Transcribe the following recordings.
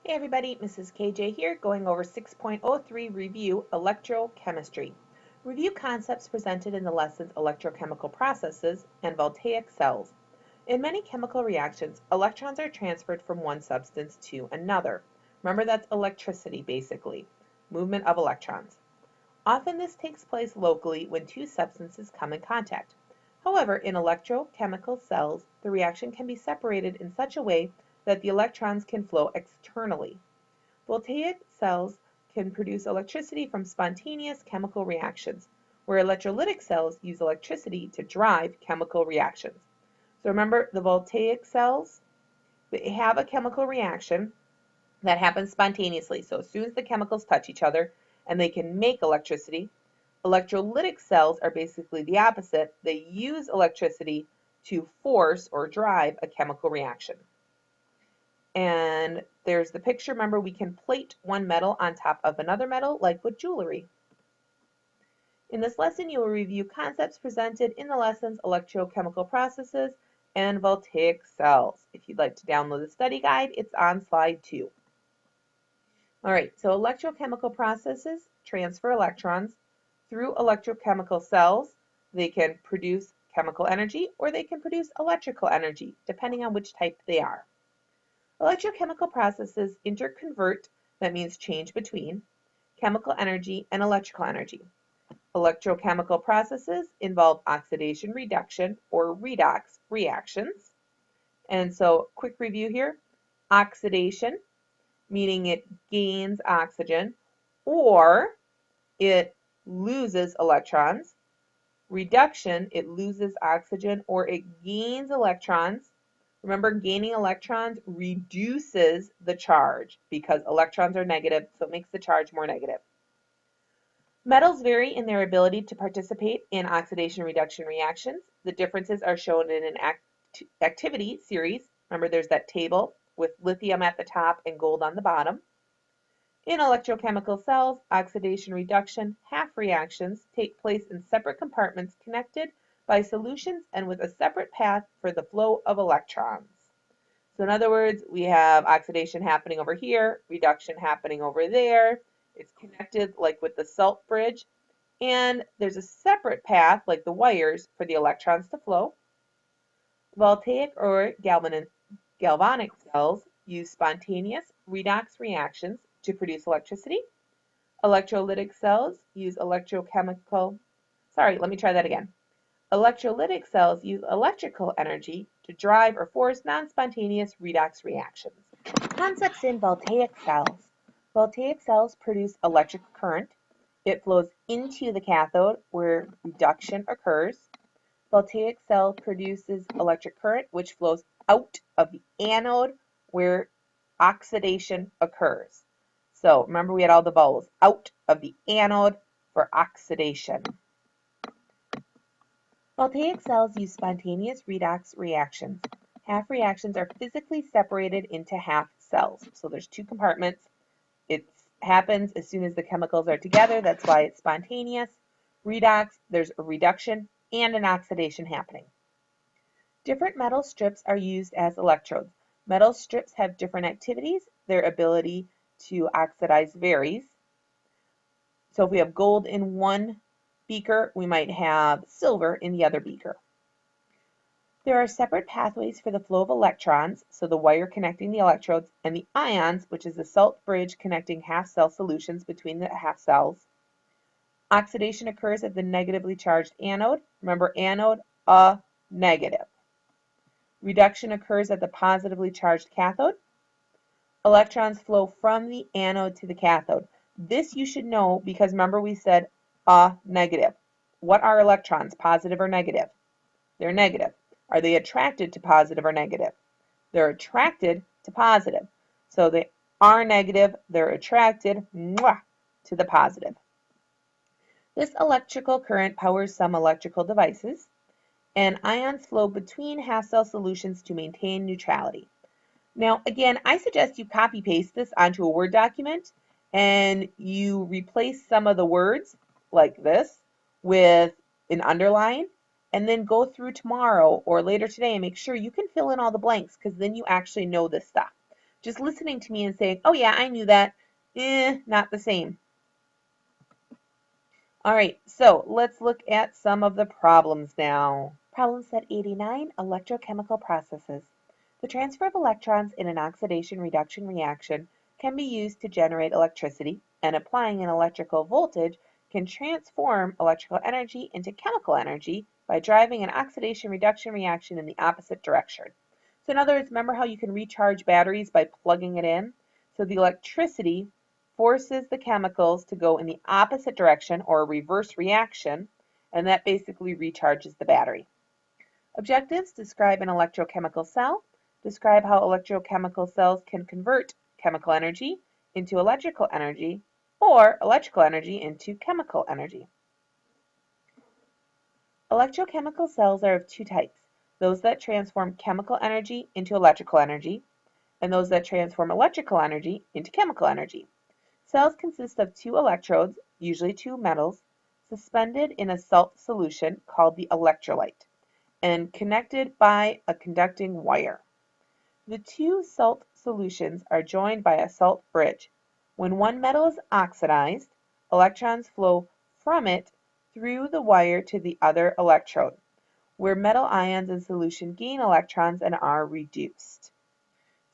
Hey everybody, Mrs. KJ here, going over 6.03 Review Electrochemistry. Review concepts presented in the lessons Electrochemical Processes and Voltaic Cells. In many chemical reactions, electrons are transferred from one substance to another. Remember, that's electricity basically, movement of electrons. Often this takes place locally when two substances come in contact. However, in electrochemical cells, the reaction can be separated in such a way that the electrons can flow externally. Voltaic cells can produce electricity from spontaneous chemical reactions, where electrolytic cells use electricity to drive chemical reactions. So remember, the voltaic cells, they have a chemical reaction that happens spontaneously. So as soon as the chemicals touch each other and they can make electricity, electrolytic cells are basically the opposite. They use electricity to force or drive a chemical reaction. And there's the picture. Remember, we can plate one metal on top of another metal like with jewelry. In this lesson, you will review concepts presented in the lessons Electrochemical Processes and Voltaic Cells. If you'd like to download the study guide, it's on slide 2. All right, so electrochemical processes transfer electrons through electrochemical cells. They can produce chemical energy or they can produce electrical energy, depending on which type they are. Electrochemical processes interconvert, that means change between, chemical energy and electrical energy. Electrochemical processes involve oxidation reduction or redox reactions. And so, quick review here. Oxidation, meaning it gains oxygen or it loses electrons. Reduction, it loses oxygen or it gains electrons. Remember, gaining electrons reduces the charge because electrons are negative, so it makes the charge more negative. Metals vary in their ability to participate in oxidation reduction reactions. The differences are shown in an activity series. Remember, there's that table with lithium at the top and gold on the bottom. In electrochemical cells, oxidation reduction half reactions take place in separate compartments connected by solutions and with a separate path for the flow of electrons. So in other words, we have oxidation happening over here, reduction happening over there. It's connected like with the salt bridge, and there's a separate path like the wires for the electrons to flow. Voltaic or galvanic cells use spontaneous redox reactions to produce electricity. Electrolytic cells use electrolytic cells use electrical energy to drive or force non-spontaneous redox reactions. Concepts in voltaic cells. Voltaic cells produce electric current. It flows into the cathode where reduction occurs. Voltaic cell produces electric current which flows out of the anode where oxidation occurs. So remember, we had all the vowels. Out of the anode for oxidation. Voltaic cells use spontaneous redox reactions. Half reactions are physically separated into half cells. So there's two compartments. It happens as soon as the chemicals are together. That's why it's spontaneous. Redox, there's a reduction and an oxidation happening. Different metal strips are used as electrodes. Metal strips have different activities. Their ability to oxidize varies. So if we have gold in one beaker, we might have silver in the other beaker. There are separate pathways for the flow of electrons, so the wire connecting the electrodes, and the ions, which is the salt bridge connecting half-cell solutions between the half cells. Oxidation occurs at the negatively charged anode. Remember, anode, a negative. Reduction occurs at the positively charged cathode. Electrons flow from the anode to the cathode. This you should know because remember we said a negative. What are electrons, positive or negative? They're negative. Are they attracted to positive or negative? They're attracted to positive. So they are negative, they're attracted to the positive. This electrical current powers some electrical devices, and ions flow between half-cell solutions to maintain neutrality. Now, again, I suggest you copy-paste this onto a Word document and you replace some of the words like this with an underline, and then go through tomorrow or later today and make sure you can fill in all the blanks because then you actually know this stuff. Just listening to me and saying, oh yeah, I knew that, not the same. All right, so let's look at some of the problems now. Problem set 89, electrochemical processes. The transfer of electrons in an oxidation-reduction reaction can be used to generate electricity, and applying an electrical voltage can transform electrical energy into chemical energy by driving an oxidation-reduction reaction in the opposite direction. So in other words, remember how you can recharge batteries by plugging it in? So the electricity forces the chemicals to go in the opposite direction, or a reverse reaction, and that basically recharges the battery. Objectives: describe an electrochemical cell, describe how electrochemical cells can convert chemical energy into electrical energy, or electrical energy into chemical energy. Electrochemical cells are of two types: those that transform chemical energy into electrical energy, and those that transform electrical energy into chemical energy. Cells consist of two electrodes, usually two metals, suspended in a salt solution called the electrolyte, and connected by a conducting wire. The two salt solutions are joined by a salt bridge. When one metal is oxidized, electrons flow from it through the wire to the other electrode, where metal ions in solution gain electrons and are reduced.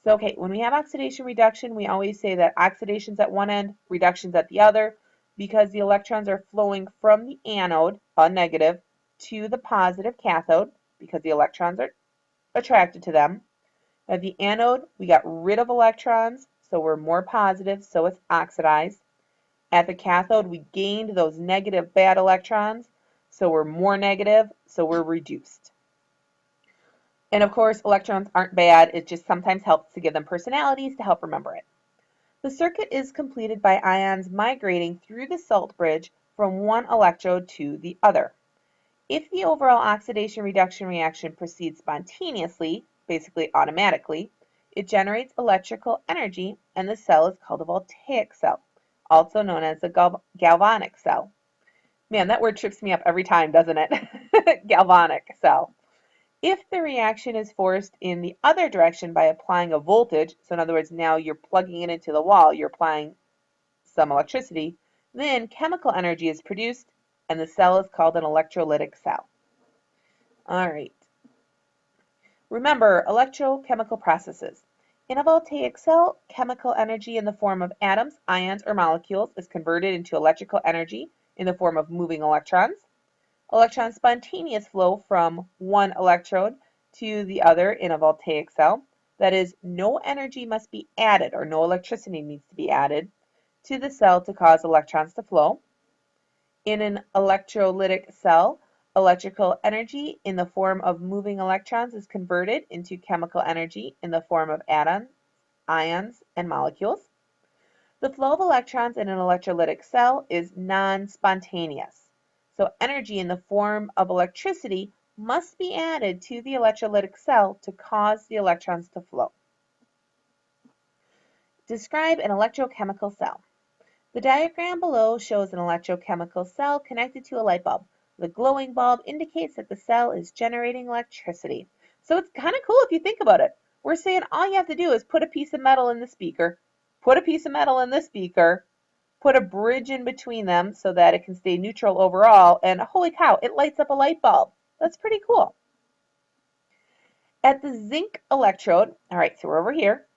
So, okay, when we have oxidation reduction, we always say that oxidation's at one end, reduction's at the other, because the electrons are flowing from the anode, a negative, to the positive cathode, because the electrons are attracted to them. At the anode, we got rid of electrons, so we're more positive, so it's oxidized. At the cathode, we gained those negative bad electrons, so we're more negative, so we're reduced. And of course, electrons aren't bad, it just sometimes helps to give them personalities to help remember it. The circuit is completed by ions migrating through the salt bridge from one electrode to the other. If the overall oxidation-reduction reaction proceeds spontaneously, basically automatically, it generates electrical energy, and the cell is called a voltaic cell, also known as a galvanic cell. Man, that word trips me up every time, doesn't it? Galvanic cell. If the reaction is forced in the other direction by applying a voltage, so in other words, now you're plugging it into the wall, you're applying some electricity, then chemical energy is produced, and the cell is called an electrolytic cell. All right. Remember, electrochemical processes. In a voltaic cell, chemical energy in the form of atoms, ions, or molecules is converted into electrical energy in the form of moving electrons. Electron spontaneous flow from one electrode to the other in a voltaic cell. That is, no energy must be added, or no electricity needs to be added to the cell to cause electrons to flow. In an electrolytic cell, electrical energy in the form of moving electrons is converted into chemical energy in the form of atoms, ions, and molecules. The flow of electrons in an electrolytic cell is non-spontaneous, so energy in the form of electricity must be added to the electrolytic cell to cause the electrons to flow. Describe an electrochemical cell. The diagram below shows an electrochemical cell connected to a light bulb. The glowing bulb indicates that the cell is generating electricity. So it's kind of cool if you think about it. We're saying all you have to do is put a piece of metal in the speaker, put a piece of metal in the speaker, put a bridge in between them so that it can stay neutral overall, and holy cow, it lights up a light bulb. That's pretty cool. At the zinc electrode, all right, so we're over here,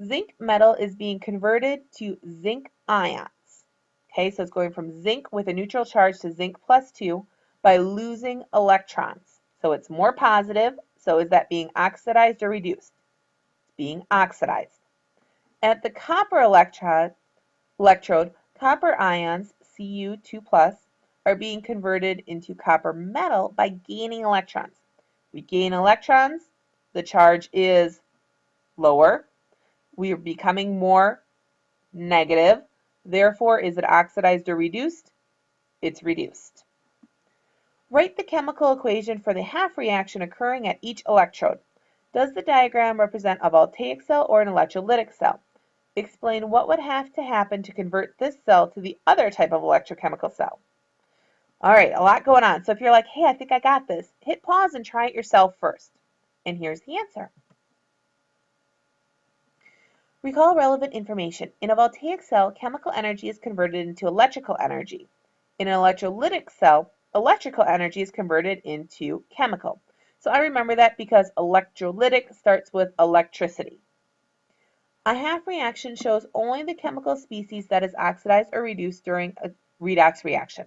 zinc metal is being converted to zinc ions. Okay, so it's going from zinc with a neutral charge to zinc plus 2 by losing electrons. So it's more positive. So is that being oxidized or reduced? It's being oxidized. At the copper electrode, copper ions, Cu2+, are being converted into copper metal by gaining electrons. We gain electrons, the charge is lower. We are becoming more negative. Therefore, is it oxidized or reduced? It's reduced. Write the chemical equation for the half reaction occurring at each electrode. Does the diagram represent a voltaic cell or an electrolytic cell? Explain what would have to happen to convert this cell to the other type of electrochemical cell. All right, a lot going on. So if you're like, hey, I think I got this, hit pause and try it yourself first. And here's the answer. Recall relevant information. In a voltaic cell, chemical energy is converted into electrical energy. In an electrolytic cell, electrical energy is converted into chemical. So I remember that because electrolytic starts with electricity. A half reaction shows only the chemical species that is oxidized or reduced during a redox reaction.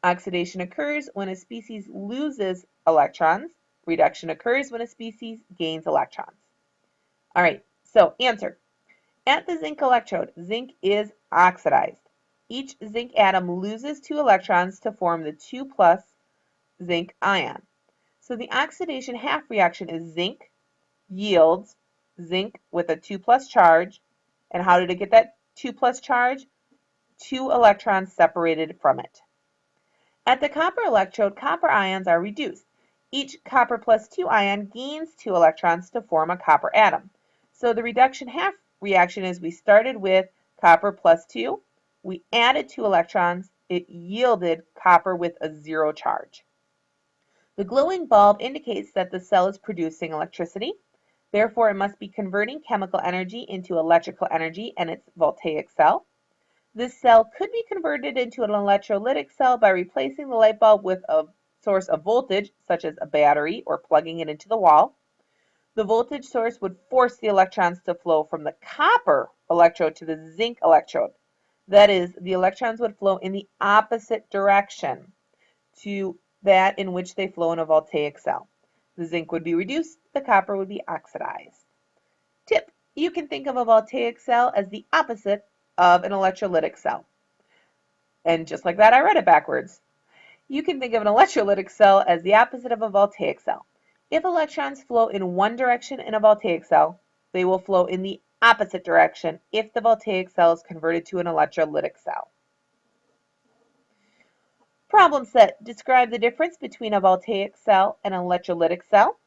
Oxidation occurs when a species loses electrons. Reduction occurs when a species gains electrons. All right, so answer. At the zinc electrode, zinc is oxidized. Each zinc atom loses 2 electrons to form the 2+ zinc ion. So the oxidation half reaction is zinc yields zinc with a 2+ charge. And how did it get that 2+ charge? 2 electrons separated from it. At the copper electrode, copper ions are reduced. Each copper +2 ion gains 2 electrons to form a copper atom. So the reduction half reaction is we started with copper +2, we added 2 electrons, it yielded copper with a 0 charge. The glowing bulb indicates that the cell is producing electricity. Therefore, it must be converting chemical energy into electrical energy in its voltaic cell. This cell could be converted into an electrolytic cell by replacing the light bulb with a source of voltage, such as a battery, or plugging it into the wall. The voltage source would force the electrons to flow from the copper electrode to the zinc electrode. That is, the electrons would flow in the opposite direction to that in which they flow in a voltaic cell. The zinc would be reduced, the copper would be oxidized. Tip: you can think of a voltaic cell as the opposite of an electrolytic cell. And just like that, I read it backwards. You can think of an electrolytic cell as the opposite of a voltaic cell. If electrons flow in one direction in a voltaic cell, they will flow in the opposite direction if the voltaic cell is converted to an electrolytic cell. Problem set. Describe the difference between a voltaic cell and an electrolytic cell.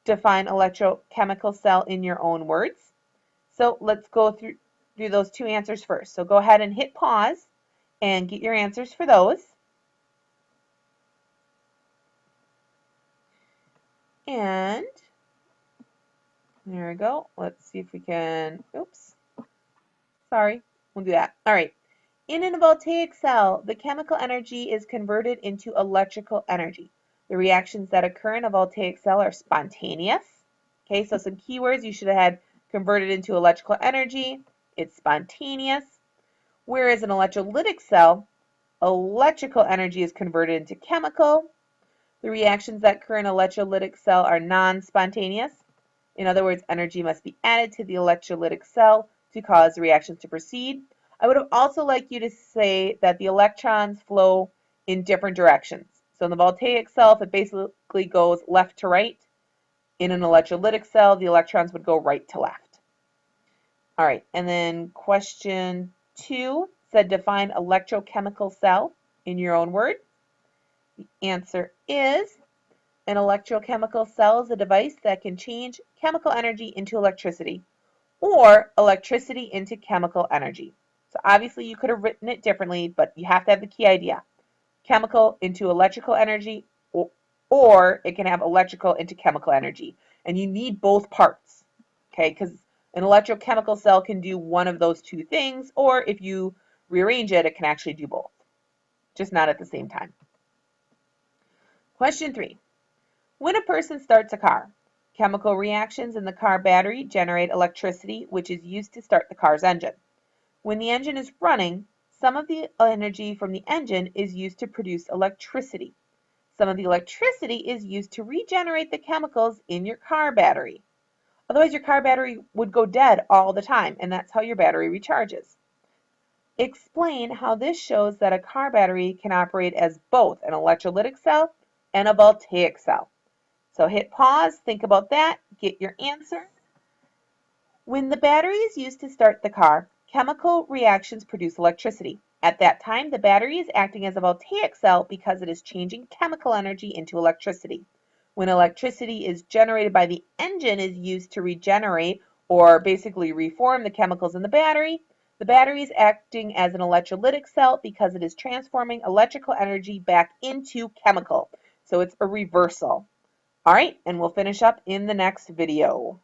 Define electrochemical cell in your own words. So let's go through those 2 answers first. So go ahead and hit pause and get your answers for those. And there we go. Let's see if we can, oops, sorry, we'll do that. All right. In a voltaic cell, the chemical energy is converted into electrical energy. The reactions that occur in a voltaic cell are spontaneous. Okay, so some keywords you should have had: converted into electrical energy, it's spontaneous. Whereas an electrolytic cell, electrical energy is converted into chemical. The reactions that occur in an electrolytic cell are non-spontaneous. In other words, energy must be added to the electrolytic cell to cause the reactions to proceed. I would have also liked you to say that the electrons flow in different directions. So in the voltaic cell, if it basically goes left to right, in an electrolytic cell, the electrons would go right to left. All right, and then question 2 said define electrochemical cell in your own word. The answer is an electrochemical cell is a device that can change chemical energy into electricity or electricity into chemical energy. So obviously you could have written it differently, but you have to have the key idea. Chemical into electrical energy, or it can have electrical into chemical energy. And you need both parts, okay? Because an electrochemical cell can do one of those 2 things, or if you rearrange it, it can actually do both, just not at the same time. Question 3. When a person starts a car, chemical reactions in the car battery generate electricity, which is used to start the car's engine. When the engine is running, some of the energy from the engine is used to produce electricity. Some of the electricity is used to regenerate the chemicals in your car battery. Otherwise, your car battery would go dead all the time, and that's how your battery recharges. Explain how this shows that a car battery can operate as both an electrolytic cell and a voltaic cell. So hit pause, think about that, get your answer. When the battery is used to start the car, chemical reactions produce electricity. At that time, the battery is acting as a voltaic cell because it is changing chemical energy into electricity. When electricity is generated by the engine is used to regenerate or basically reform the chemicals in the battery is acting as an electrolytic cell because it is transforming electrical energy back into chemical. So it's a reversal. All right, and we'll finish up in the next video.